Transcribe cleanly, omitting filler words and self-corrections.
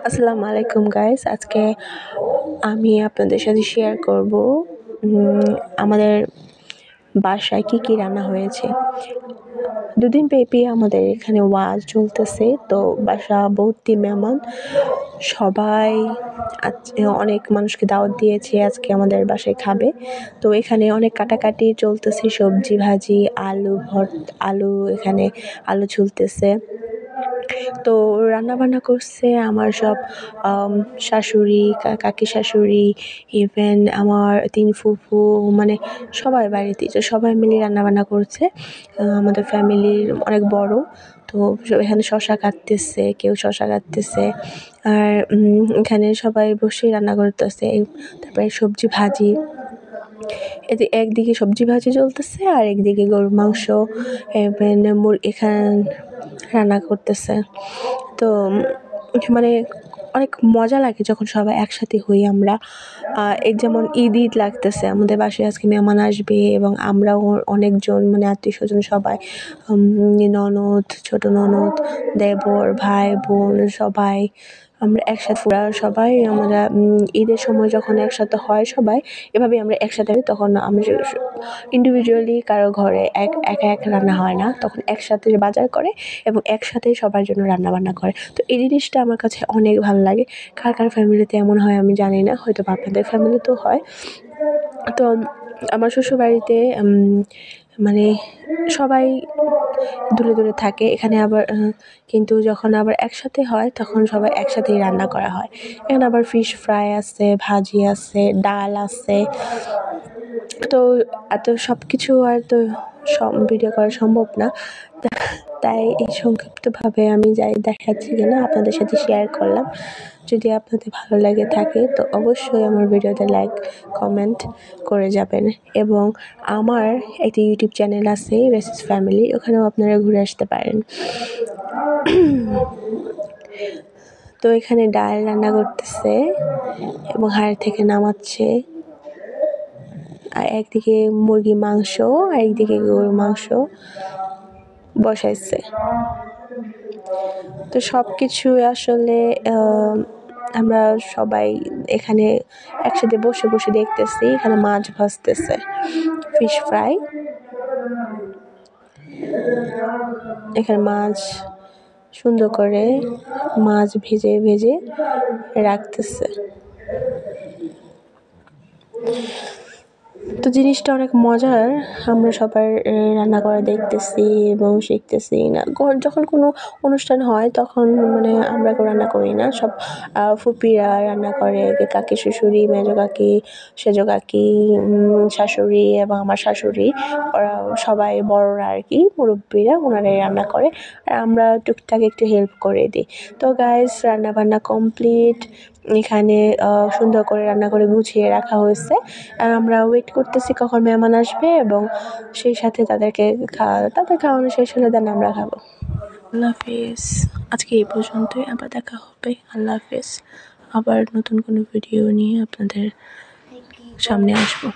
আসসালামু আলাইকুম গাইস। আজকে আমি আপনাদের সাথে শেয়ার করব আমাদের বাসায় কি কি রান্না হয়েছে। দুদিন ব্যাপী আমাদের এখানে ওয়াজ চলতেছে, তো বাসা ভর্তি মেহমান, সবাই অনেক মানুষকে দাওয়াত দিয়েছে আজকে আমাদের বাসায় খাবে। তো এখানে অনেক কাটাকাটি চলতেছে, সবজি ভাজি, আলু, এখানে আলু ঝুলতেছে। তো রান্নাবান্না করছে আমার সব শাশুড়ি, কাকি শাশুড়ি, ইভেন আমার 3 ফুফু, মানে সবাই বাড়িতে, তো সবাই মিলে রান্নাবান্না করছে। আমাদের ফ্যামিলির অনেক বড়, তো এখানে শসা কাটতেছে, কেউ শসা কাটতেছে, আর এখানে সবাই বসে রান্না করতেছে। তারপরে সবজি ভাজি, একদিকে সবজি ভাজি চলতেছে আর একদিকে গরুর মাংস ইভেন এখানে রান্না করতেছে। তো মানে অনেক মজা লাগে যখন সবাই একসাথে হই আমরা। এই যেমন ঈদ লাগতেছে, আমাদের বাসায় আজকে মেহমান আসবে এবং আমরাও অনেকজন, মানে আত্মীয়স্বজন সবাই, ননদ, ছোট ননদ, দেবর, ভাই বোন সবাই আমরা একসাথে, সবাই আমরা ঈদের সময় যখন একসাথে হয় সবাই এভাবেই আমরা একসাথে হই। তখন আমরা ইন্ডিভিজুয়ালি কারো ঘরে একা রান্না হয় না, তখন একসাথে বাজার করে এবং একসাথে সবার জন্য রান্না বান্না করে। তো এই জিনিসটা আমার কাছে অনেক ভালো লাগে। কার কার ফ্যামিলিতে এমন হয় আমি জানি না, হয়তো আপনাদের ফ্যামিলিতেও হয়। তো আমার শ্বশুরবাড়িতে মানে সবাই দূরে দূরে থাকে, এখানে আবার কিন্তু যখন আবার একসাথে হয় তখন সবাই একসাথেই রান্না করা হয়। এখানে আবার ফিশ ফ্রাই আছে, ভাজি আছে, ডাল আছে। তো এত সব কিছু আর তো ভিডিও করা সম্ভব না, তাই এই সংক্ষিপ্তভাবে আমি যাই দেখাচ্ছি কিনা আপনাদের সাথে শেয়ার করলাম। যদি আপনাদের ভালো লাগে থাকে তো অবশ্যই আমার ভিডিওতে লাইক কমেন্ট করে যাবেন, এবং আমার একটি ইউটিউব চ্যানেল আছে রেসিস ফ্যামিলি, ওখানেও আপনারা ঘুরে আসতে পারেন। তো এখানে ডাল রান্না করতেছে এবং হাড় থেকে নামাচ্ছে, আর একদিকে মুরগি মাংস আর একদিকে গরুর মাংস বসাইছে। তো সব কিছু আসলে আমরা সবাই এখানে একসাথে বসে বসে দেখতেছি। এখানে মাছ ভাজতেছে, ফিশ ফ্রাই, এখানে মাছ সুন্দর করে মাছ ভেজে ভেজে রাখতেছে। তো জিনিসটা অনেক মজার, আমরা সবাই রান্না করা দেখতেছি এবং শিখতেছি না। যখন কোনো অনুষ্ঠান হয় তখন মানে আমরা কেউ রান্না করি না, সব ফুপিরা রান্না করে, কাকি শ্বশুরি, মেজো কাকি, সেজো কাকি, শাশুড়ি এবং আমার শাশুড়ি, ওরা সবাই বড়রা আর কি, মুরব্বীরা, ওনারাই রান্না করে আর আমরা টুকটাক একটু হেল্প করে দিই। তো গাইস, রান্না বান্না কমপ্লিট, এখানে সুন্দর করে রান্না করে গুছিয়ে রাখা হয়েছে আর আমরা ওয়েট করতেছি কখন মেহমান আসবে এবং সেই সাথে তাদের খাওয়ানো শেষ হলে দেন আমরা খাবো। আল্লাহ হাফিজ, আজকে এই পর্যন্তই, আবার দেখা হবে। আল্লাহ হাফিজ, আবার নতুন কোনো ভিডিও নিয়ে আপনাদের সামনে আসবো।